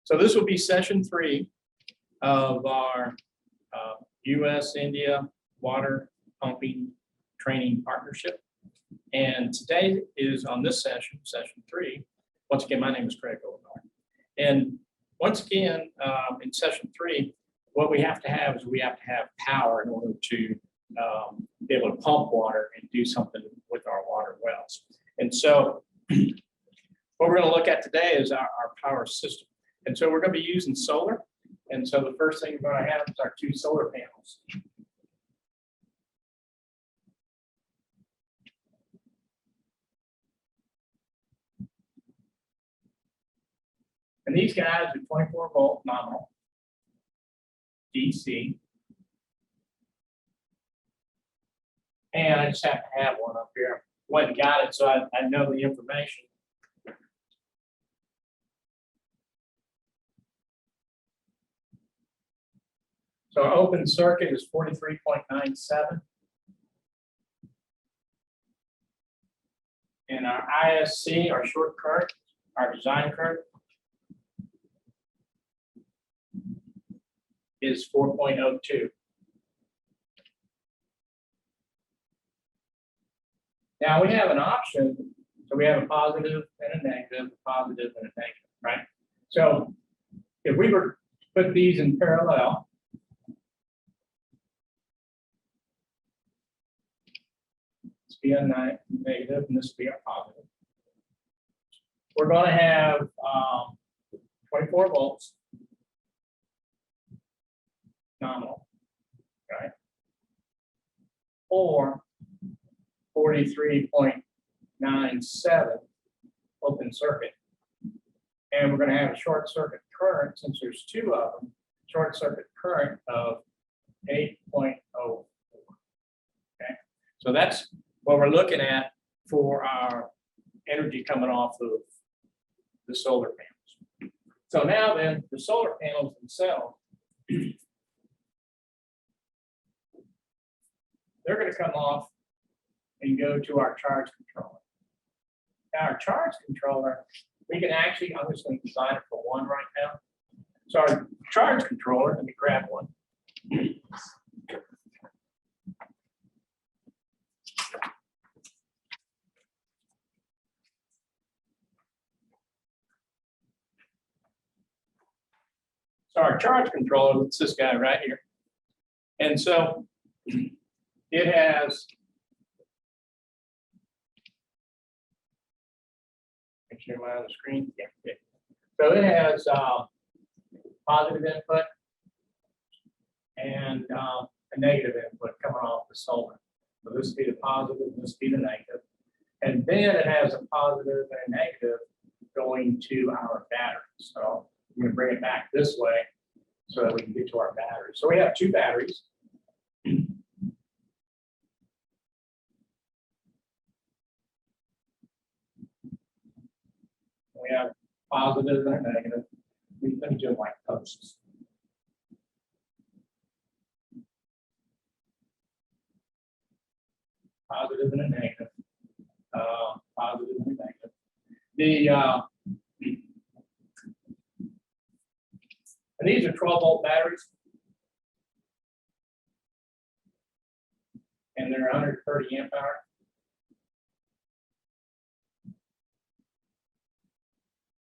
So this will be session 3 of our U.S.-India water pumping training partnership. And today is on this session, session 3. Once again, my name is Craig Oldhart. And once again, in session 3, what we have to have is we have to have power in order to be able to pump water and do something with our water wells. And so what we're going to look at today is our power system. And so we're going to be using solar. And so the first thing we're going to have is our 2 solar panels. And these guys are 24 volt nominal, DC. And I just have to have one up here. Went and got it, so I know the information. So our open circuit is 43.97. And our ISC, our short current, our design current, is 4.02. Now we have an option, so we have a positive and a negative, a positive and a negative, right? So if we were to put these in parallel, this be a negative and this be a positive. We're going to have 24 volts nominal, right? Or 43.97 open circuit. And we're going to have a short circuit current, since there's 2 of them, short circuit current of 8.04. Okay, so that's what we're looking at for our energy coming off of the solar panels. So now then, the solar panels themselves, they're going to come off and go to our charge controller. Now our charge controller, we can actually, I'm just going to design it for 1 right now. So our charge controller, let me grab one. So our charge controller, it's this guy right here. And so it has, make sure I'm on the screen. Yeah, yeah. So it has positive input and a negative input coming off the solar. So this would be the positive, this would be the negative. And then it has a positive and a negative going to our battery. So I'm going to bring it back this way so that we can get to our battery. So we have 2 batteries. We have positive and a negative. We can do like posts. Positive and a negative. Positive and a negative. And these are 12 volt batteries. And they're 130 amp hour.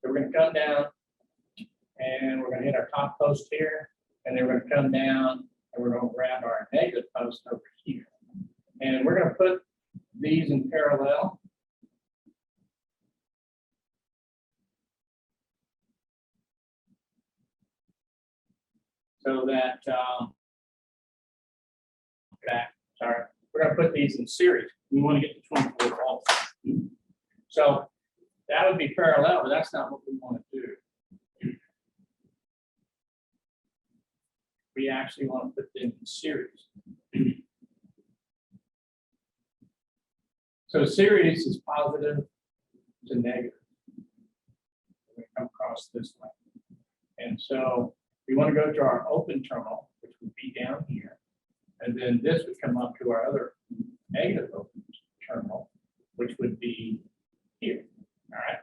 So we're going to come down and we're going to hit our top post here, and then we're going to come down and we're going to grab our negative post over here. And we're going to put these in parallel. So that, we're going to put these in series. We want to get to 24 volts. So that would be parallel, but that's not what we want to do. We actually want to put them in series. So series is positive to negative. We come across this way. And so we want to go to our open terminal, which would be down here. And then this would come up to our other negative open terminal, which would be here. All right.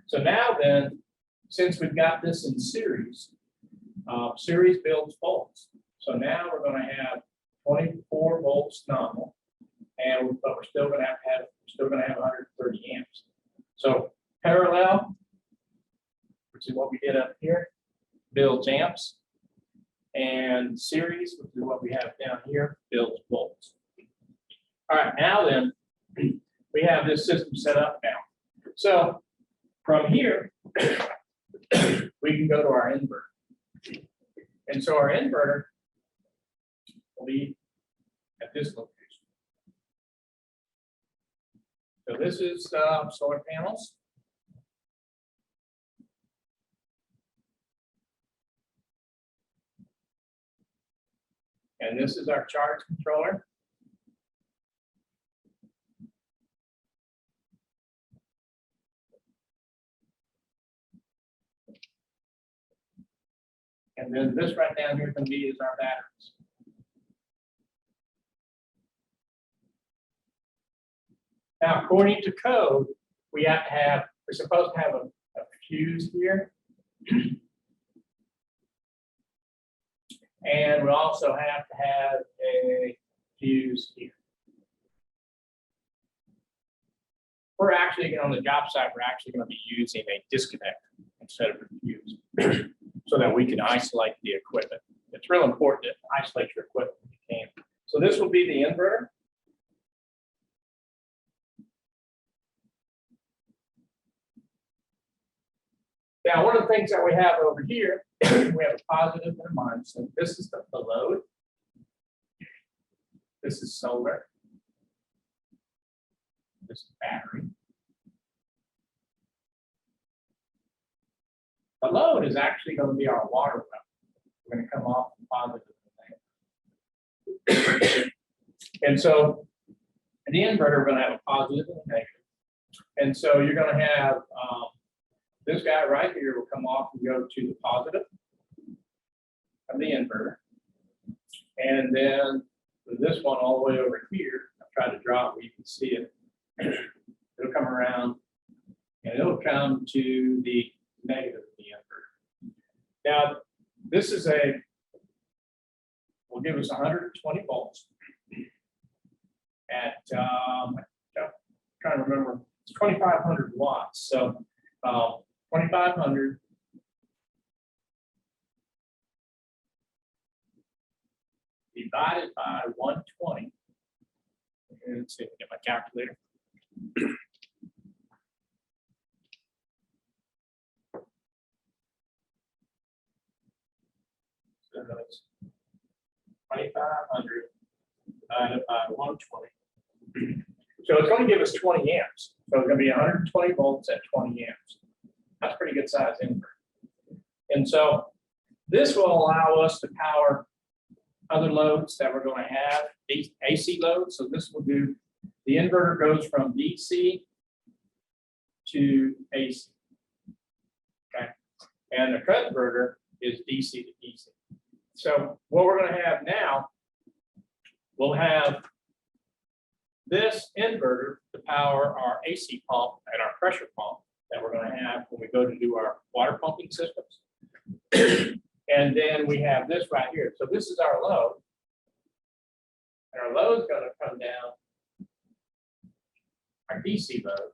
So now then, since we've got this in series, series builds volts. So now we're going to have 24 volts nominal, but we're still going to have 130 amps. So parallel, which is what we did up here, builds amps, and series, which is what we have down here, builds volts. All right, now then, we have this system set up now. So from here, we can go to our inverter. And so our inverter will be at this location. So this is solar panels. And this is our charge controller. And then this right down here can be is our batteries. Now, according to code, we're supposed to have a fuse here. And we also have to have a fuse here. We're actually, on the job site, we're actually going to be using a disconnect instead of a fuse so that we can isolate the equipment. It's real important to isolate your equipment if you can. So this will be the inverter. Now, one of the things that we have over here, we have a positive and a minus. So this is the load. This is solar. This is battery. The load is actually going to be our water well. We're going to come off the positive. And so in the inverter, we're going to have a positive and a negative. And so you're going to have this guy right here will come off and go to the positive of the inverter. And then this one all the way over here, I've tried to draw it where you can see it. It'll come around and it'll come to the negative of the inverter. Now, this is will give us 120 volts at, I'm trying to remember, it's 2,500 watts. So 2,500 divided by 120. Let's see if I get my calculator. So that's 2,500 divided by 120. So it's going to give us 20 amps. So it's going to be 120 volts at 20 amps. That's a pretty good size inverter. And so this will allow us to power other loads that we're going to have, AC loads. So this will do, the inverter goes from DC to AC. Okay. And the converter is DC to DC. So what we're going to have now, we'll have this inverter to power our AC pump and our pressure pump that we're going to have when we go to do our water pumping systems. And then we have this right here. So this is our load. And our load is going to come down, our DC load.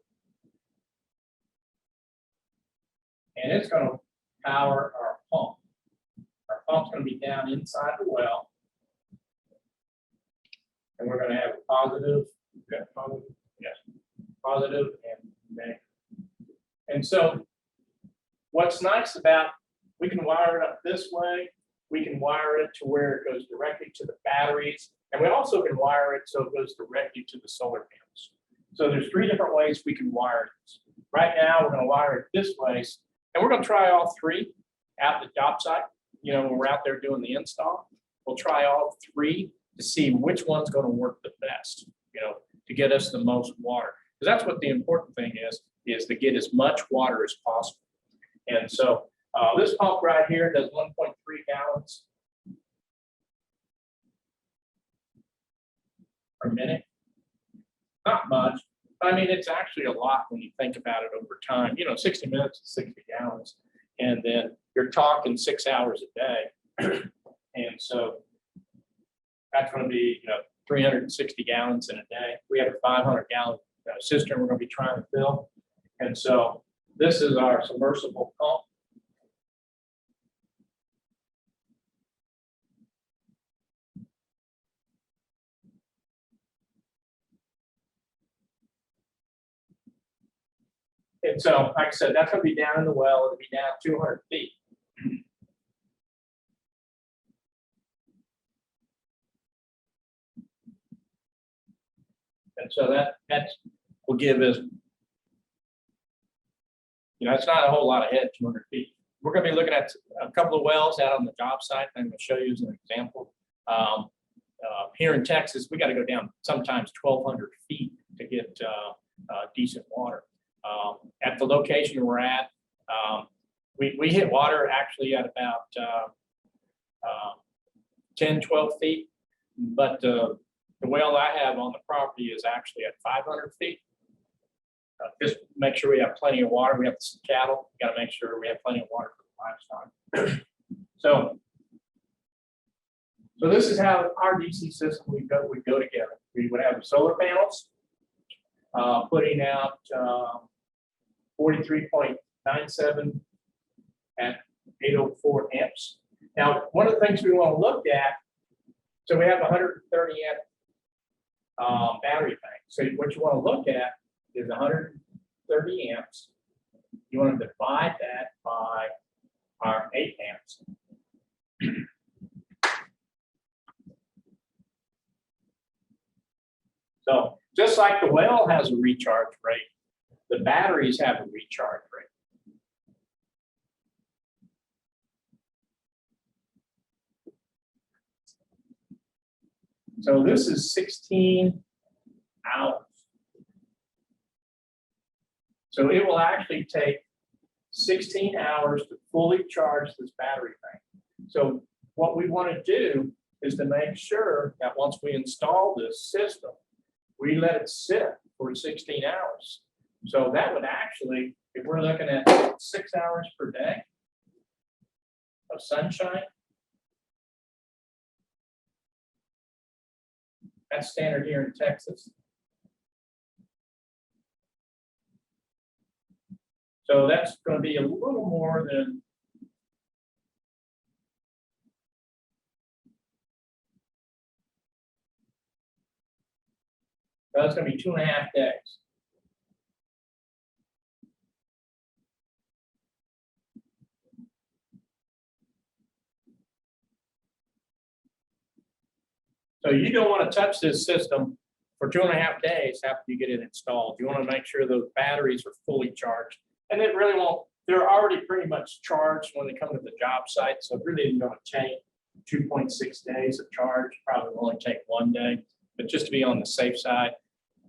And it's going to power our pump. Our pump's going to be down inside the well. And we're going to have a positive, yes, positive and negative. And so what's nice about, we can wire it up this way. We can wire it to where it goes directly to the batteries. And we also can wire it so it goes directly to the solar panels. So there's 3 different ways we can wire it. Right now, we're going to wire it this way. And we're going to try all 3 at the job site. You know, when we're out there doing the install, we'll try all 3 to see which one's going to work the best, you know, to get us the most water. Because that's what the important thing is to get as much water as possible. And so this pump right here does 1.3 gallons per minute. Not much. I mean, it's actually a lot when you think about it over time. You know, 60 minutes is 60 gallons. And then you're talking 6 hours a day. And so that's going to be, 360 gallons in a day. We have a 500-gallon cistern we're going to be trying to fill. And so this is our submersible pump. And so, like I said, that's going to be down in the well. It'll be down 200 feet. And so that will give us, it's not a whole lot of head, 200 feet. We're going to be looking at a couple of wells out on the job site. I'm going to show you as an example. Here in Texas, we got to go down sometimes 1,200 feet to get decent water. At the location we're at, we hit water actually at about 10, 12 feet, but the well I have on the property is actually at 500 feet. Just make sure we have plenty of water. We have some cattle. We got to make sure we have plenty of water for the livestock. So this is how our DC system would go together. We would have the solar panels putting out 43.97 at 804 amps. Now, one of the things we want to look at, so we have 130 amp battery bank. So what you want to look at is 130 amps. You want to divide that by our 8 amps. So just like the well has a recharge rate, the batteries have a recharge rate. So this is 16 hours. So it will actually take 16 hours to fully charge this battery bank. So what we want to do is to make sure that once we install this system, we let it sit for 16 hours. So that would actually, if we're looking at 6 hours per day of sunshine, that's standard here in Texas. So that's going to be a little more than that's going to be 2.5 days. So you don't want to touch this system for 2.5 days after you get it installed. You want to make sure those batteries are fully charged. And it really won't, they're already pretty much charged when they come to the job site. So it really isn't going to take 2.6 days of charge, probably only take 1 day. But just to be on the safe side,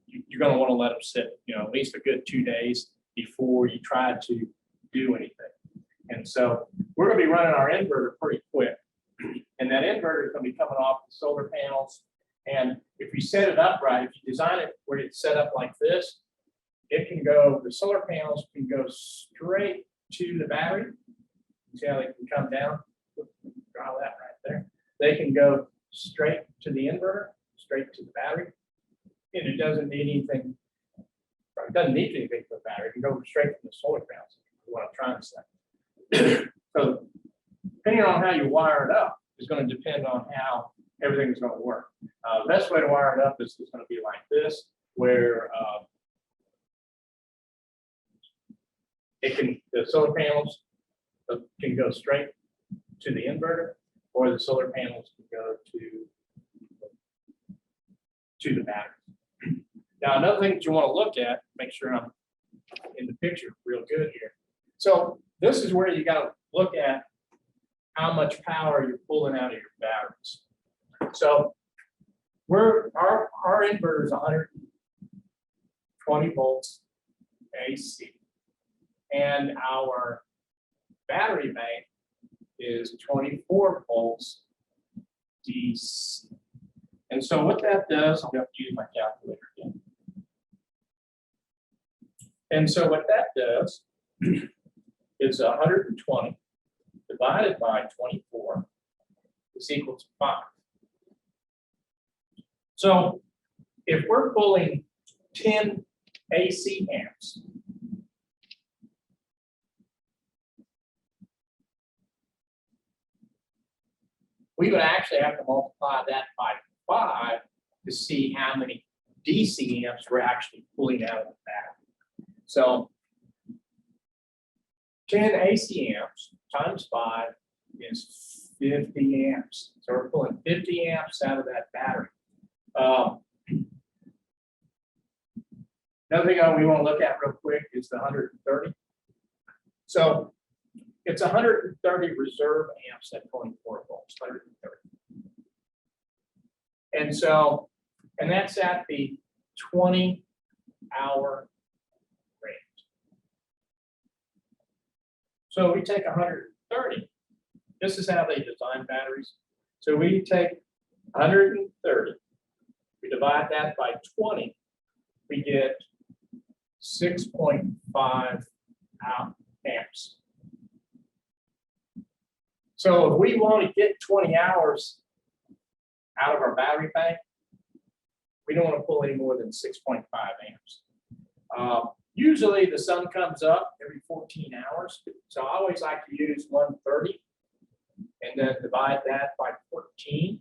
you're going to want to let them sit, at least a good 2 days before you try to do anything. And so we're going to be running our inverter pretty quick. And that inverter is going to be coming off the solar panels. And if you set it up right, if you design it where it's set up like this, it can go, the solar panels can go straight to the battery. You see how they can come down? Draw that right there. They can go straight to the inverter, straight to the battery. And it doesn't need anything. It doesn't need anything for the battery. It can go straight from the solar panels, is what I'm trying to say. So depending on how you wire it up is going to depend on how everything is going to work. The best way to wire it up is going to be like this, where the solar panels can go straight to the inverter, or the solar panels can go to the battery. Now, another thing that you want to look at, make sure I'm in the picture real good here. So this is where you got to look at how much power you're pulling out of your batteries. So our inverter is 120 volts AC, and our battery bank is 24 volts DC. And so what that does, I'll have to use my calculator again. And so what that does is 120 divided by 24 is equal to 5. So if we're pulling 10 AC amps, we would actually have to multiply that by 5 to see how many DC amps we're actually pulling out of the battery. So 10 AC amps times 5 is 50 amps. So we're pulling 50 amps out of that battery. Another thing we want to look at real quick is the 130. So it's 130 reserve amps at 24 volts, 130. And so, and that's at the 20-hour range. So we take 130. This is how they design batteries. So we take 130, we divide that by 20, we get 6.5 amps. So if we want to get 20 hours out of our battery bank, we don't want to pull any more than 6.5 amps. Usually the sun comes up every 14 hours. So I always like to use 130 and then divide that by 14.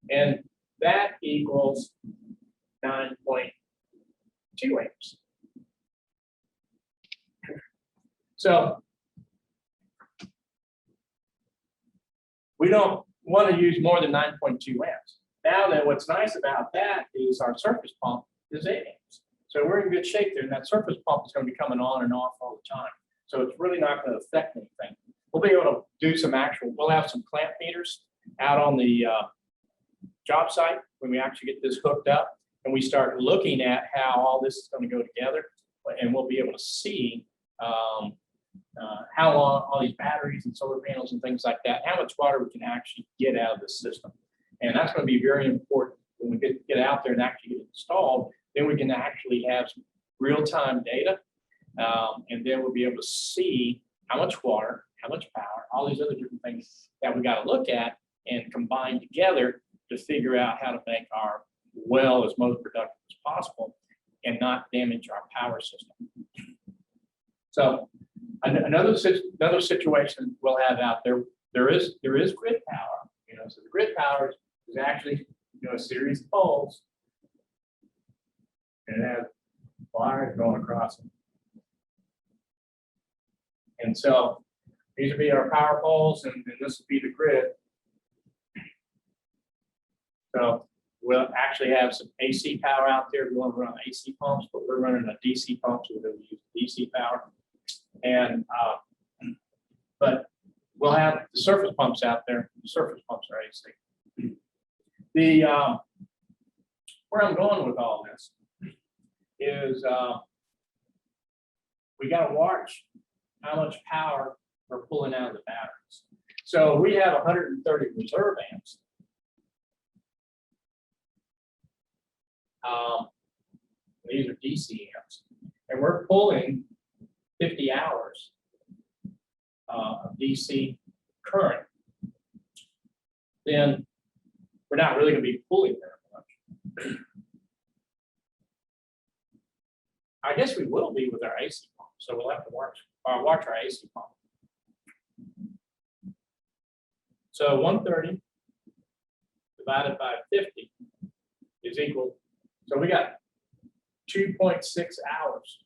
And that equals 9.2 amps. So we don't want to use more than 9.2 amps. Now then, what's nice about that is our surface pump is 8 amps. So we're in good shape there, and that surface pump is going to be coming on and off all the time. So it's really not going to affect anything. We'll be able to do some we'll have some clamp meters out on the job site when we actually get this hooked up, and we start looking at how all this is going to go together, and we'll be able to see how long all these batteries and solar panels and things like that, how much water we can actually get out of the system. And that's going to be very important when we get out there and actually get it installed. Then we can actually have some real-time data, and then we'll be able to see how much water, how much power, all these other different things that we got to look at and combine together to figure out how to make our well as most productive as possible and not damage our power system. So another situation we'll have out there, there is grid power, so the grid power is actually, a series of poles, and it has wires going across them. And so these will be our power poles, and this will be the grid. So we'll actually have some AC power out there. We want to run AC pumps, but we're running a DC pump, so we're going to use DC power. And but we'll have the surface pumps out there. The surface pumps are AC. The where I'm going with all this is we got to watch how much power we're pulling out of the batteries. So we have 130 reserve amps. These are DC amps, and we're pulling 50 hours of DC current. Then we're not really going to be pulling very much. I guess we will be with our AC pump, so we'll have to watch our AC pump. So 130 divided by 50 is equal. So we got 2.6 hours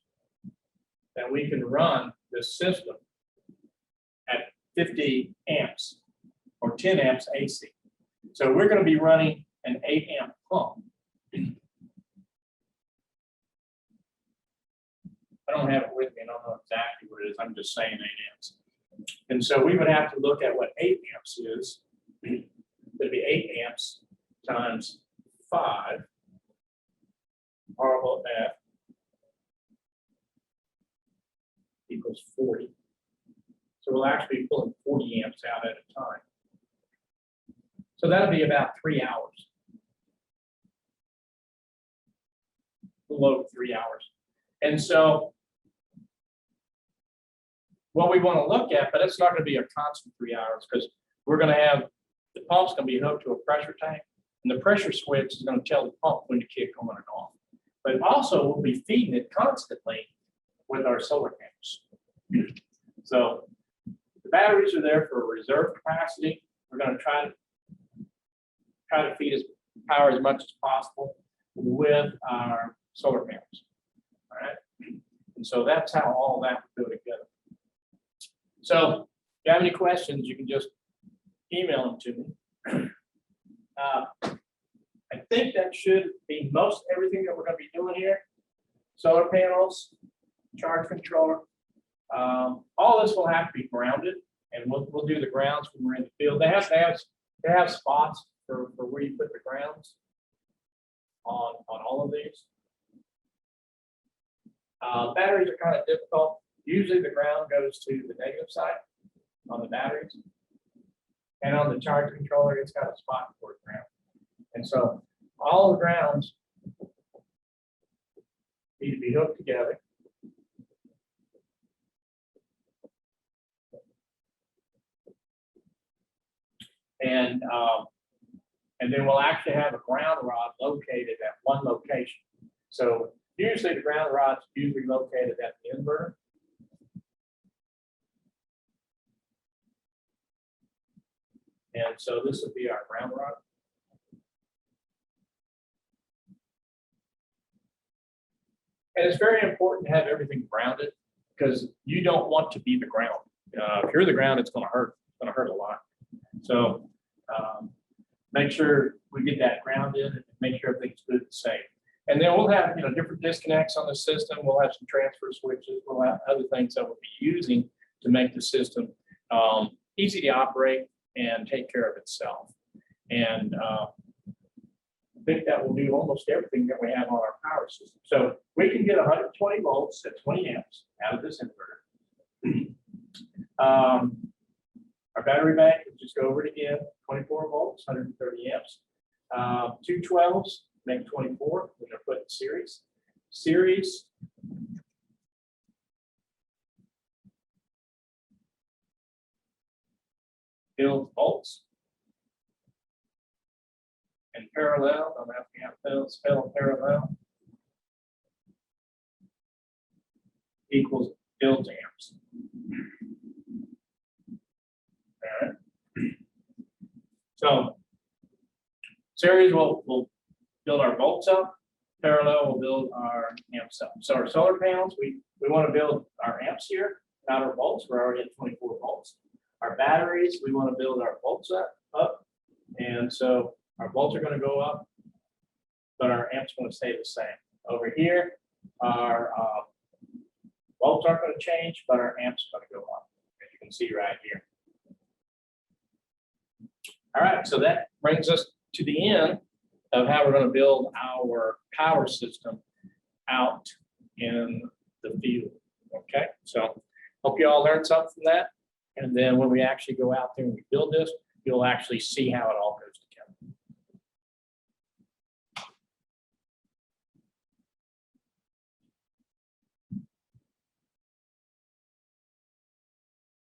that we can run this system at 50 amps or 10 amps AC. So we're going to be running an 8 amp pump. I don't have it with me. I don't know exactly what it is. I'm just saying 8 amps. And so we would have to look at what 8 amps is. It'd be 8 amps times 5. R of F equals 40. So we'll actually be pulling 40 amps out at a time. So that'll be about 3 hours. below 3 hours. And so what we want to look at, but it's not going to be a constant 3 hours because we're going to have the pump's going to be hooked to a pressure tank, and the pressure switch is going to tell the pump when to kick on and off. But also we'll be feeding it constantly with our solar panels. So the batteries are there for reserve capacity. We're going to try to feed as power as much as possible with our solar panels. All right. And so that's how all that will go together. So if you have any questions, you can just email them to me. I think that should be most everything that we're going to be doing here. Solar panels, charge controller. All this will have to be grounded, and we'll do the grounds when we're in the field. They have spots for where you put the grounds on all of these. Batteries are kind of difficult. Usually the ground goes to the negative side on the batteries. And on the charge controller, it's got a spot for ground. And so all the grounds need to be hooked together. And then we'll actually have a ground rod located at one location. So usually the ground rod's usually located at the inverter. And so this would be our ground rod. And it's very important to have everything grounded because you don't want to be the ground. If you're the ground, it's going to hurt. It's going to hurt a lot. So make sure we get that grounded and make sure everything's good and safe. And then we'll have different disconnects on the system. We'll have some transfer switches. We'll have other things that we'll be using to make the system easy to operate and take care of itself. And I think that will do almost everything that we have on our power system. So we can get 120 volts at 20 amps out of this inverter. Our battery bank, we'll just go over it again, 24 volts, 130 amps. 2 12s make 24, we're going to put in series. Series. Build volts. And parallel, I'm asking how to spell parallel. Equals build amps. All right. So series will build our volts up. Parallel will build our amps up. So our solar panels, we want to build our amps here, not our volts. We're already at 24 volts. Our batteries, we want to build our volts up. And so our volts are going to go up, but our amps are going to stay the same. Over here, our volts aren't going to change, but our amps are going to go up, as you can see right here. All right, so that brings us to the end of how we're going to build our power system out in the field. Okay, so hope you all learned something from that. And then when we actually go out there and we build this, you'll actually see how it all